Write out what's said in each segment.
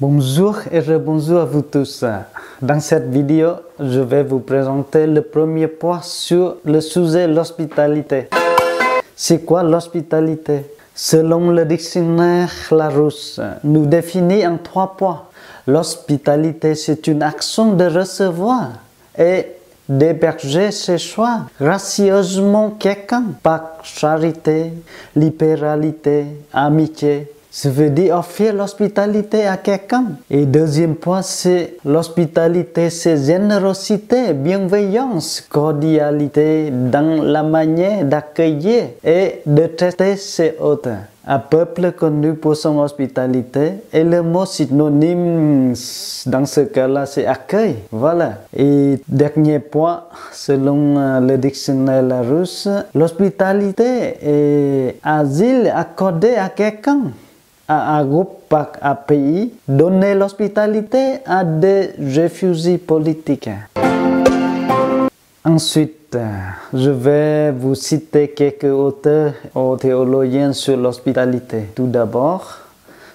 Bonjour et rebonjour à vous tous. Dans cette vidéo, je vais vous présenter le premier point sur le sujet l'hospitalité. C'est quoi l'hospitalité? Selon le dictionnaire Larousse, nous définit en 3 points. L'hospitalité, c'est une action de recevoir et d'héberger chez soi gracieusement quelqu'un par charité, libéralité, amitié. Ça veut dire offrir l'hospitalité à quelqu'un. Et deuxième point, c'est l'hospitalité, c'est générosité, bienveillance, cordialité dans la manière d'accueillir et de traiter ses hôtes. Un peuple connu pour son hospitalité et le mot synonyme dans ce cas-là c'est accueil. Voilà. Et dernier point, selon le dictionnaire Larousse, l'hospitalité est asile accordé à quelqu'un, à un groupe par un pays, donner l'hospitalité à des réfugiés politiques. Ensuite, je vais vous citer quelques auteurs ou théologiens sur l'hospitalité. Tout d'abord,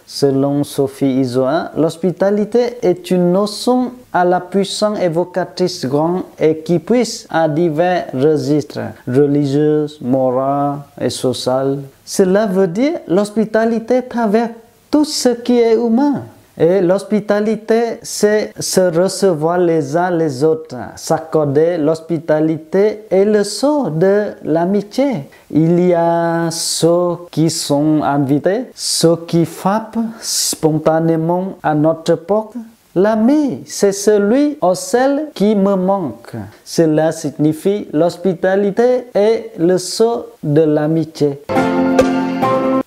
selon Sophie Isoa, l'hospitalité est une notion à la puissance évocatrice grande et qui puise à divers registres religieux, moraux et sociaux. Cela veut dire l'hospitalité traverse tout ce qui est humain. Et l'hospitalité, c'est se recevoir les uns les autres, s'accorder l'hospitalité et le sceau de l'amitié. Il y a ceux qui sont invités, ceux qui frappent spontanément à notre porte. L'ami, c'est celui ou celle qui me manque. Cela signifie l'hospitalité et le sceau de l'amitié.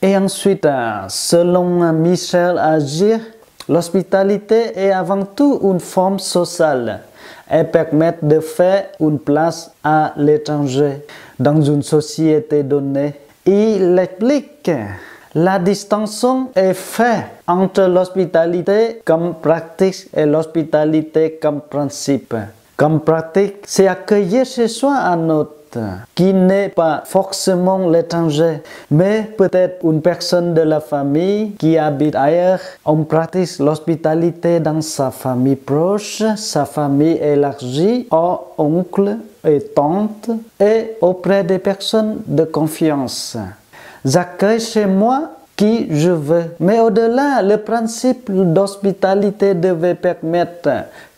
Et ensuite, selon Michel Agir, l'hospitalité est avant tout une forme sociale. Elle permet de faire une place à l'étranger dans une société donnée. Il explique la distinction est faite entre l'hospitalité comme pratique et l'hospitalité comme principe. Comme pratique, c'est accueillir chez soi un autre qui n'est pas forcément l'étranger, mais peut-être une personne de la famille qui habite ailleurs. On pratique l'hospitalité dans sa famille proche, sa famille élargie, oncle et tante, et auprès des personnes de confiance. J'accueille chez moi qui je veux. Mais au-delà, le principe d'hospitalité devait permettre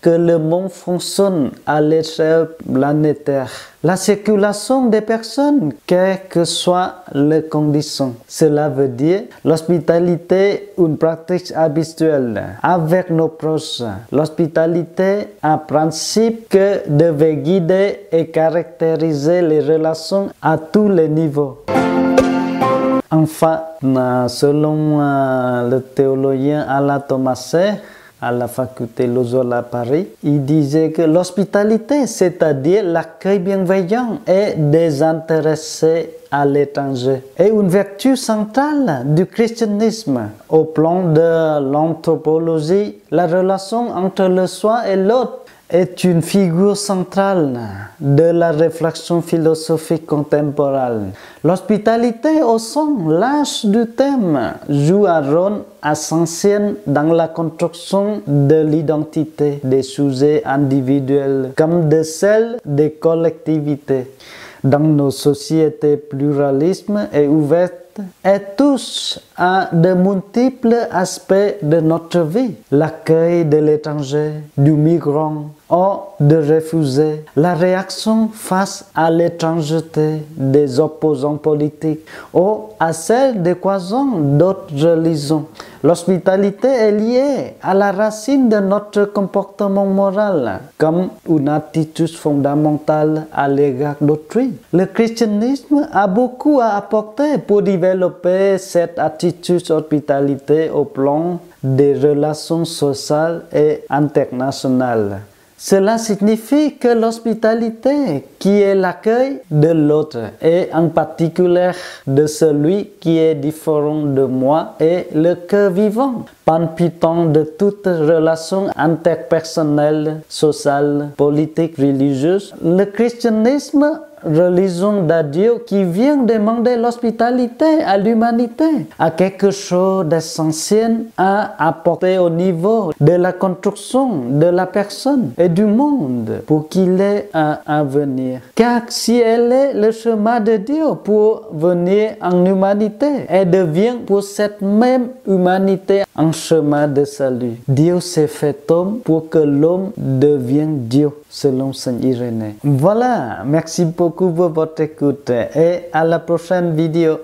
que le monde fonctionne à l'échelle planétaire. La circulation des personnes, quelles que soient les conditions. Cela veut dire l'hospitalité, une pratique habituelle avec nos proches. L'hospitalité, un principe que devait guider et caractériser les relations à tous les niveaux. Enfin, selon le théologien Alain Thomaset, à la faculté Loyola Paris, il disait que l'hospitalité, c'est-à-dire l'accueil bienveillant et désintéressé à l'étranger, est une vertu centrale du christianisme. Au plan de l'anthropologie, la relation entre le soi et l'autre est une figure centrale de la réflexion philosophique contemporaine. L'hospitalité, au sens large du terme, joue un rôle essentiel dans la construction de l'identité des sujets individuels comme de celle des collectivités. Dans nos sociétés pluralistes et ouvertes, et touche à de multiples aspects de notre vie. L'accueil de l'étranger, du migrant ou de réfugiés, la réaction face à l'étrangeté des opposants politiques ou à celle des croisants d'autres religions. L'hospitalité est liée à la racine de notre comportement moral, comme une attitude fondamentale à l'égard d'autrui. Le christianisme a beaucoup à apporter pour développer cette attitude d'hospitalité au plan des relations sociales et internationales. Cela signifie que l'hospitalité, qui est l'accueil de l'autre, et en particulier de celui qui est différent de moi, est le cœur vivant, palpitant de toute relation interpersonnelle, sociale, politique, religieuse. Le christianisme religion de Dieu qui vient demander l'hospitalité à l'humanité, à quelque chose d'essentiel à apporter au niveau de la construction de la personne et du monde pour qu'il ait un avenir. Car si elle est le chemin de Dieu pour venir en humanité, elle devient pour cette même humanité un chemin de salut. Dieu s'est fait homme pour que l'homme devienne Dieu, selon Saint Irénée. Voilà, merci beaucoup pour votre écoute et à la prochaine vidéo.